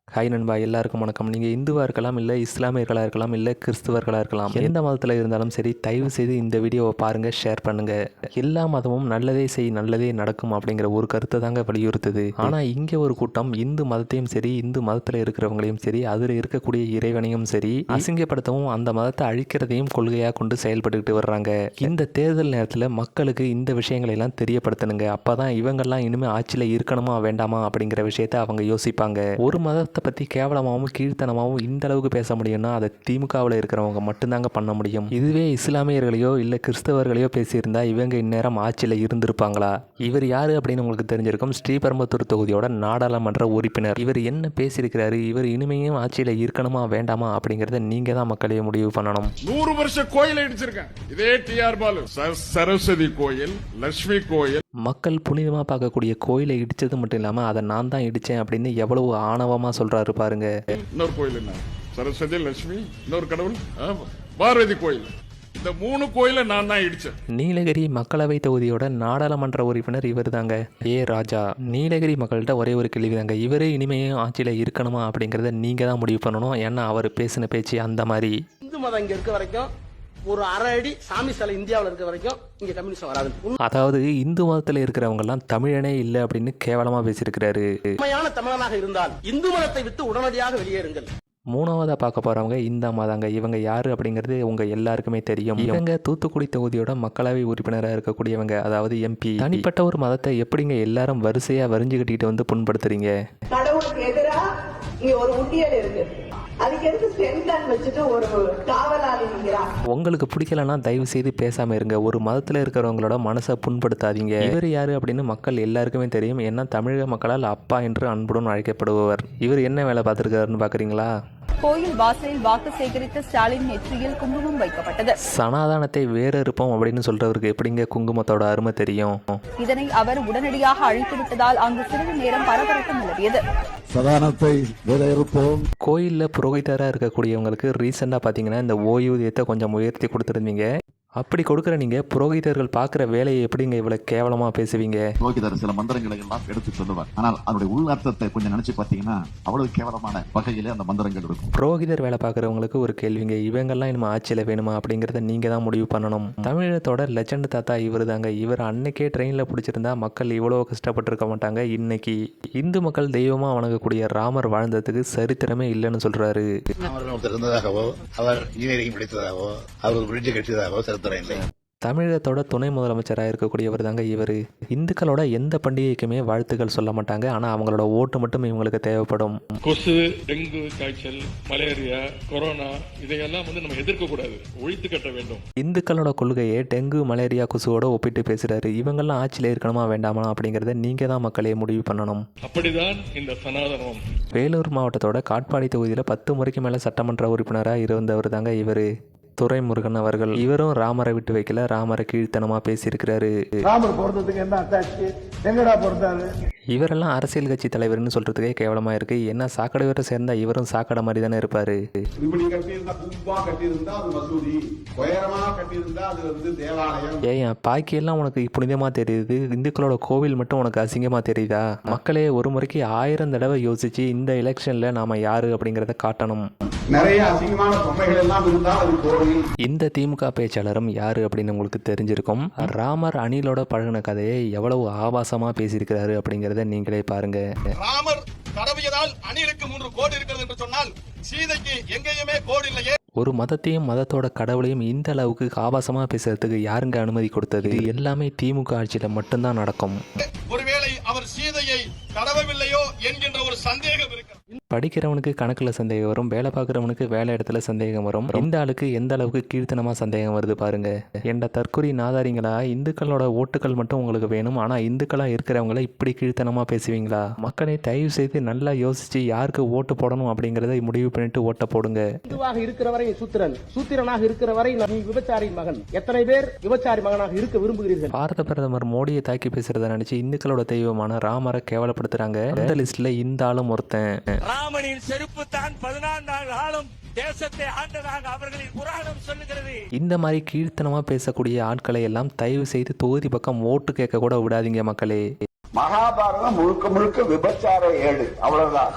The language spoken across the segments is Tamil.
ஹாய் நண்பா, எல்லாருக்கும் வணக்கம். நீங்கள் இந்துவாக இருக்கலாம், இல்லை இஸ்லாமியர்களாக இருக்கலாம், இல்லை கிறிஸ்துவர்களாக இருக்கலாம். எந்த மதத்தில் இருந்தாலும் சரி, தயவு செய்து இந்த வீடியோவை பாருங்கள், ஷேர் பண்ணுங்கள். எல்லா மதமும் நல்லதே செய் நல்லதே நடக்கும் அப்படிங்கிற ஒரு கருத்தை தாங்க வலியுறுத்துது. ஆனால் இங்கே ஒரு கூட்டம் இந்து மதத்தையும் சரி, இந்து மதத்தில் இருக்கிறவங்களையும் சரி, அதில் இருக்கக்கூடிய இறைவனையும் சரி அசிங்கப்படுத்தவும் அந்த மதத்தை அழிக்கிறதையும் கொள்கையாக கொண்டு செயல்பட்டுக்கிட்டு வர்றாங்க. இந்த தேர்தல் நேரத்தில் மக்களுக்கு இந்த விஷயங்களை எல்லாம் தெரியப்படுத்தணுங்க. அப்போ தான் இவங்கெல்லாம் இனிமேல் ஆட்சியில் இருக்கணுமா வேண்டாமா அப்படிங்கிற விஷயத்தை அவங்க யோசிப்பாங்க. ஒரு மதத்தை பற்றி கேவலமாகவும் கீழ்த்தனமாகவும் இந்த அளவுக்கு பேச முடியும்னா அதை திமுகவில் இருக்கிறவங்க மட்டும்தாங்க பண்ண முடியும். இதுவே இஸ்லாமியர்களையோ இல்லை கிறிஸ்தவர்களையோ பேசியிருந்தா இவங்க இந்நேரம் ஆட்சியில் இருந்திருப்பாங்களா? இவர் யார் அப்படின்னு உங்களுக்கு தெரிஞ்சிருக்கும். ஸ்ரீபெரும்புத்தூர் தொகுதியோட நாடாளுமன்ற உறுப்பினர். இவர் என்ன பேசியிருக்கிறாரு, இவர் இனிமையும் ஆட்சியில் இருக்கணுமா வேண்டாமா அப்படிங்கிறத நீங்கள் தான் மக்களே முடிவு பண்ணணும். 100 வருஷ கோயில் இடிச்சிருக்கேன். இதே டிஆர் பாலு சரஸ்வதி கோயில், லட்சுமி கோயில். மக்கள் புனிதமாக பார்க்கக்கூடிய கோயிலை இடித்தது மட்டும் இல்லாமல் அதை நான் தான் இடித்தேன் அப்படின்னு எவ்வளவு ஆணவமாக சொல்கிறாரு பாருங்க. இன்னொரு கோயில் என்ன? சரஸ்வதி, லட்சுமி, இன்னொரு கடவுள் பார்வதி கோயில். இந்த 3 கோயிலை நான் தான் இடிச்சேன். நீலகிரி மக்களவை தொகுதியோட நாடாளுமன்ற உறுப்பினர் இவர் தாங்க, ஏ ராஜா. நீலகிரி மக்கள்கிட்ட ஒரே ஒரு கேள்வி தாங்க, இவரே இனிமையும் ஆட்சியில் இருக்கணுமா அப்படிங்கிறத நீங்கள் தான் முடிவு பண்ணணும். ஏன்னா அவர் பேசின பேச்சு அந்த மாதிரி. இந்து மதம் இங்க இருக்க வரைக்கும் ஒரு அரை அடி சாமி சிலை இந்தியாவில் இருக்க வரைக்கும் இங்க கம்யூனிஸ்ட் வராது. அதாவது இந்து மதத்தில் இருக்கிறவங்க எல்லாம் தமிழனே இல்லை அப்படின்னு கேவலமா பேசியிருக்கிறாரு. உண்மையான தமிழனாக இருந்தால் இந்து மதத்தை விட்டு உடனடியாக வெளியேறுங்கள். மூணாவதா பார்க்க போறவங்க இந்த மதங்க. இவங்க யாரு அப்படிங்கிறது உங்க எல்லாருக்குமே தெரியும். இவங்க தூத்துக்குடி தொகுதியோட மக்களவை உறுப்பினராக இருக்கக்கூடியவங்க, அதாவது எம்பி. தனிப்பட்ட ஒரு மதத்தை எப்படிங்க எல்லாரும் வரிசையா வரிஞ்சு கட்டிட்டு வந்து புண்படுத்துறீங்க? கடவுளுக்கு எதிராக இங்க ஒரு உண்டியல் இருக்கு, அதுக்கு எதுக்கு செங்கல் வச்சுட்டு ஒரு காவலாளி நிற்கிறான்? உங்களுக்கு பிடிக்கலன்னா தயவு செய்து பேசாம இருங்க. ஒரு மதத்துல இருக்கிறவங்களோட மனசை புண்படுத்தாதீங்க. இவர் யாரு அப்படின்னு மக்கள் எல்லாருக்குமே தெரியும். ஏன்னா தமிழக மக்களால் அப்பா என்று அன்புடன் அழைக்கப்படுபவர். இவர் என்ன வேலை பார்த்திருக்காருன்னு பாக்குறீங்களா? கோயில் வாசலில் வாக்கு சேகரித்த ஸ்டாலின் நெற்றியில் குங்குமம் வைக்கப்பட்டது. சனாதானத்தை வேற இருப்போம் அப்படின்னு சொல்றவருக்கு எப்படிங்க குங்குமத்தோட அருமை தெரியும்? இதனை அவர் உடனடியாக அழித்து விட்டதால் அங்கு சிறிது நேரம் பரபரப்பு நிலவியது. சதானத்தை வேற இருப்போம். கோயில்ல புரோகிதரா இருக்கக்கூடியவங்களுக்கு ரீசெண்டா பாத்தீங்கன்னா இந்த ஓய்வூதியத்தை கொஞ்சம் உயர்த்தி கொடுத்துருந்தீங்க. அப்படி கொடுக்குற நீங்க புரோகிதர்கள் பார்க்குற வேலையை எப்படிங்க இவ்வளவு கேவலமா பேசுவீங்க? புரோகிதர் சில மந்திரங்களை எல்லாம் எடுத்து சொல்லுவார். ஆனால் அதனுடைய உள்ளர்த்தத்தை கொஞ்சம் நினைச்சு பாத்தீங்கன்னா அவ்வளவு கேவலமான வகையிலே அந்த மந்திரங்கள் இருக்கும். புரோகிதர் வேலை பார்க்குறவங்களுக்கு ஒரு கேள்விங்க, இவங்கெல்லாம் இனிமே ஆட்சியில் வேணுமா அப்படிங்கிறத நீங்க தான் முடிவு பண்ணணும். தமிழகத்தோட லெஜண்ட் தாத்தா இவர் தாங்க. இவர் அன்னைக்கே ட்ரெயினில் பிடிச்சிருந்தா மக்கள் இவ்வளோ கஷ்டப்பட்டிருக்க மாட்டாங்க. இன்னைக்கு இந்து மக்கள் தெய்வமா வணங்கக்கூடிய ராமர் வாழ்ந்ததுக்கு சரித்திரமே இல்லைன்னு சொல்றாரு. இருந்ததாகவோ அவர் இன்ஜினியரிங் படித்ததாகவோ அவர் பிரிட்ஜ் கட்டியதாகவோ சரித்திரம் இல்லை. தமிழகத்தோட துணை முதலமைச்சராக இருக்கக்கூடியவர் தாங்க இவர். இந்துக்களோட எந்த பண்டிகைக்குமே வாழ்த்துக்கள் சொல்ல மாட்டாங்க. ஆனால் அவங்களோட ஓட்டு மட்டும் இவங்களுக்கு தேவைப்படும். கொசு, டெங்கு காய்ச்சல், மலேரியா, கொரோனா இதையெல்லாம் நம்ம எதிர்க்க கூடாது, ஒழித்து கட்ட வேண்டும். இந்துக்களோட கொள்கையை டெங்கு மலேரியா கொசுவோட ஒப்பிட்டு பேசுறாரு. இவங்கெல்லாம் ஆட்சியில் இருக்கணுமா வேண்டாமா அப்படிங்கிறத நீங்க தான் மக்களே முடிவு பண்ணணும். அப்படிதான் இந்த சனாதனம். வேலூர் மாவட்டத்தோட காட்பாடி தொகுதியில் 10 முறைக்கு மேலே சட்டமன்ற உறுப்பினராக இருந்தவர் தாங்க இவர், துரைமுருகன் அவர்கள். இவரும் ராமரை விட்டு வைக்கல, ராமரை கீழ்த்தனமா பேசியிருக்கிறாரு. ராமர் பிறந்ததுக்கு என்ன அட்டாச்சு? எங்கடா பிறந்தாரு? இவரெல்லாம் அரசியல் கட்சி தலைவர்னு சொல்றதுக்கே கேவலமா இருக்கு. என்ன சாக்கடை வேற சேர்ந்தா இவரும் சாக்கடை மாதிரி தானே இருப்பாரு. ஏன் பாக்கியெல்லாம் உனக்கு புனிதமா தெரியுது, இந்துக்களோட கோவில் மட்டும் உனக்கு அசிங்கமா தெரியுதா? மக்களே ஒரு முறைக்கு 1000 தடவை யோசிச்சு இந்த எலெக்ஷன்ல நாம யாரு அப்படிங்கறத காட்டணும். நிறைய அசிங்கமான பொம்மைகள் எல்லாம் இருந்தா அது கோவில். இந்த திமுக பேச்சாளரும் யாரு அப்படின்னு உங்களுக்கு தெரிஞ்சிருக்கும். ராமர் அணிலோட பழகின கதையை எவ்வளவு ஆபாசமா பேசியிருக்கிறாரு அப்படிங்கறத நீங்களே பாருங்க. ராமர் தடவியதால் அணிலுக்கு 3 கோடி இருக்கிறது என்று சொன்னால் சீதைக்கு எங்கேயுமே கோடி இல்லையே. ஒரு மதத்தையும் மதத்தோட கடவுளையும் இந்த அளவுக்கு ஆபாசமா பேசுறதுக்கு யாருங்க அனுமதி கொடுத்தது? இது எல்லாமே திமுக ஆட்சியில மட்டும்தான் நடக்கும். ஒருவேளை அவர் சீதையை தடவவில்லையோ என்கின்ற ஒரு சந்தேகம் இருக்கு. படிக்கிறவனுக்கு கணக்குல சந்தேகம் வரும், வேலை பார்க்குறவனுக்கு வேலை இடத்துல சந்தேகம் வரும். இந்த ஆளுக்கு எந்த அளவுக்கு கீழ்த்தனமா சந்தேகம் வருது பாருங்க. என்ற தற்கொலை நாதாரிங்களா, இந்துக்களோட ஓட்டுகள் மட்டும் உங்களுக்கு வேணும், ஆனா இந்துக்களா இருக்கிறவங்கள இப்படி கீழ்த்தனமா பேசுவீங்களா? மக்களை தயவு செய்து நல்லா யோசிச்சு யாருக்கு ஓட்டு போடணும் அப்படிங்கறத முடிவு பண்ணிட்டு ஓட்ட போடுங்க. இந்துவாக இருக்கிற வரை சூத்திரன், சூத்திரனாக இருக்கிற வரை நீ விபச்சாரியின் மகன். எத்தனை பேர் விபச்சாரி மகனாக இருக்க விரும்புகிறீர்கள்? பாரத பிரதமர் மோடியை தாக்கி பேசுறத நினைச்சு இந்துக்களோட தெய்வமான ராமரை கேவலப்படுத்துறாங்க. இந்த லிஸ்ட்ல இந்த ஆளும் ஒருத்தன். ராமனின் செருப்பு தான் 14 காலம் தேசத்தை ஆண்டதாக அவர்களின் புராணம் சொல்லுகிறது. இந்த மாதிரி கீழ்த்தனமா பேசக்கூடிய ஆட்களை எல்லாம் தயவு செய்து தொகுதி பக்கம் ஓட்டு கேட்க கூட விடாதீங்க மக்களே. மகாபாரதம் முழுக்க முழுக்க விபச்சார ஏடு, அவ்வளவுதான்.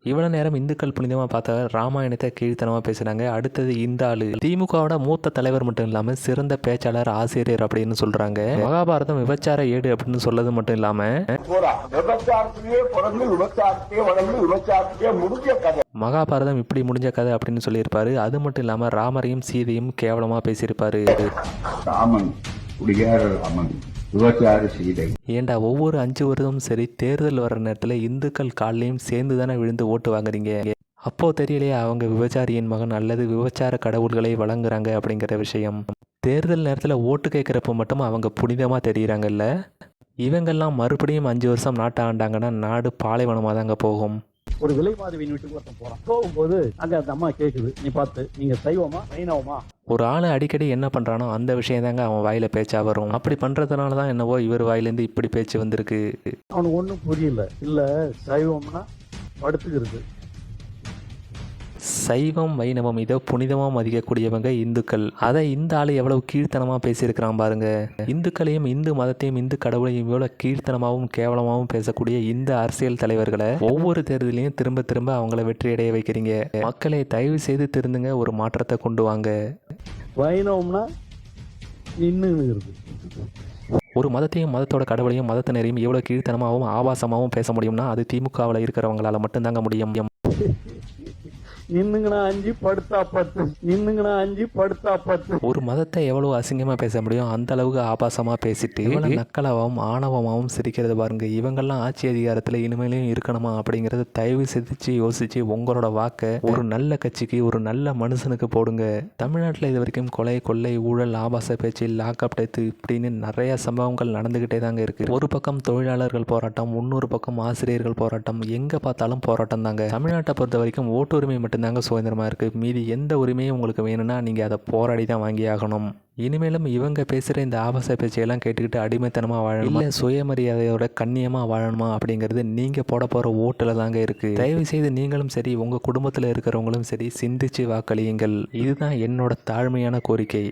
இவ்வளவு நேரம் இந்துக்கள் புனிதமா பார்த்த ராமாயணத்தை கீழ்த்தனமா பேசுறாங்க. அடுத்தது இந்த ஆளு திமுகவோட மூத்த தலைவர் மட்டும் இல்லாம சிறந்த பேச்சாளர், ஆசிரியர் அப்படின்னு சொல்றாங்க. மகாபாரதம் விபச்சார ஏடு அப்படின்னு சொல்லது மட்டும் இல்லாம மகாபாரதம் இப்படி முடிஞ்ச கதை அப்படின்னு சொல்லியிருப்பாரு. அது மட்டும் இல்லாம ராமரையும் சீதையும் கேவலமா பேசியிருப்பாரு. ஏண்டா ஒவ்வொரு 5 வருடமும் சரி தேர்தல் வர்ற நேரத்தில் இந்துக்கள் காலையும் சேர்ந்து தானே விழுந்து ஓட்டு வாங்குறீங்க. அப்போ தெரியலையே அவங்க விபச்சாரியின் மகன் அல்லது விபச்சார கடவுள்களை வழங்குறாங்க அப்படிங்கிற விஷயம். தேர்தல் நேரத்தில் ஓட்டு கேட்குறப்ப மட்டும் அவங்க புனிதமாக தெரியுறாங்கல்ல. இவங்கெல்லாம் மறுபடியும் 5 வருஷம் நாட்டை ஆண்டாங்கன்னா நாடு பாலைவனமாக தாங்க போகும். ஒரு விலை மாதவியின் வீட்டுக்கு ஒருத்தன் போறான். போகும்போது அங்க அந்த அம்மா கேக்குது, நீ பார்த்து நீங்க சைவமா வைணவமா? ஒரு ஆளை அடிக்கடி என்ன பண்ணுறானோ அந்த விஷயம் தாங்க அவன் வாயில் பேச்சா வரும். அப்படி பண்ணுறதுனால தான் என்னவோ இவர் வாயிலேருந்து இப்படி பேச்சு வந்திருக்கு. அவனுக்கு ஒன்றும் புரியல. இல்ல சைவம்னா படுத்துக்கிறது. சைவம் வைணவம் இதை புனிதமாக மதிக்கக்கூடியவங்க இந்துக்கள். அதை இந்த ஆள் எவ்வளவு கீழ்த்தனமாக பேசியிருக்கிறான் பாருங்க. இந்துக்களையும் இந்து மதத்தையும் இந்து கடவுளையும் இவ்வளோ கீழ்த்தனமாகவும் கேவலமாகவும் பேசக்கூடிய இந்த அரசியல் தலைவர்களை ஒவ்வொரு தேர்தலையும் திரும்ப திரும்ப அவங்கள வெற்றியடைய வைக்கிறீங்க. மக்களை தயவு செய்து திருந்துங்க, ஒரு மாற்றத்தை கொண்டு வாங்க. வைணவம்னா நின்னுங்கிறது. ஒரு மதத்தையும் மதத்தோட கடவுளையும் மதத்தினரையும் எவ்வளோ கீழ்த்தனமாகவும் ஆபாசமாகவும் பேச முடியும்னா அது திமுகவில் இருக்கிறவங்களால மட்டும்தாங்க முடியும். நின்னுங்கனா 5 படுத்தா 10, நின்னுங்கனா 5 படுத்தா 10. ஒரு மதத்தை எவ்வளவு அசிங்கமா பேச முடியும் அந்த அளவுக்கு ஆபாசமா பேசிட்டு நக்கலாவும் ஆணவமாகவும் சிரிக்கிறது பாருங்க. இவங்கெல்லாம் ஆட்சி அதிகாரத்தில் இனிமேலையும் இருக்கணுமா அப்படிங்கறத தயவு செஞ்சு யோசிச்சு உங்களோட வாக்கை ஒரு நல்ல கட்சிக்கு, ஒரு நல்ல மனுஷனுக்கு போடுங்க. தமிழ்நாட்டில் இது வரைக்கும் கொலை, கொள்ளை, ஊழல், ஆபாச பேச்சு, லாக்அப் டெத்து இப்படின்னு நிறைய சம்பவங்கள் நடந்துகிட்டே தாங்க இருக்கு. ஒரு பக்கம் தொழிலாளர்கள் போராட்டம், இன்னொரு பக்கம் ஆசிரியர்கள் போராட்டம், எங்க பார்த்தாலும் போராட்டம் தாங்க. தமிழ்நாட்டை பொறுத்த வரைக்கும் ஓட்டுரிமை மட்டும் தாங்க சுதந்திரமாக இருக்குது. மீதி எந்த உரிமையும் உங்களுக்கு வேணும்னா நீங்கள் அதை போராடி தான் வாங்கி ஆகணும். இனிமேலும் இவங்க பேசுகிற இந்த ஆபாச பேச்சையெல்லாம் கேட்டுக்கிட்டு அடிமைத்தனமாக வாழணுமா இல்லை சுயமரியாதையோட கண்ணியமாக வாழணுமா அப்படிங்கிறது நீங்கள் போட போகிற ஓட்டில் தாங்க இருக்குது. தயவு செய்து நீங்களும் சரி உங்கள் குடும்பத்தில் இருக்கிறவங்களும் சரி சிந்திச்சு வாக்களியுங்கள். இதுதான் என்னோட தாழ்மையான கோரிக்கை.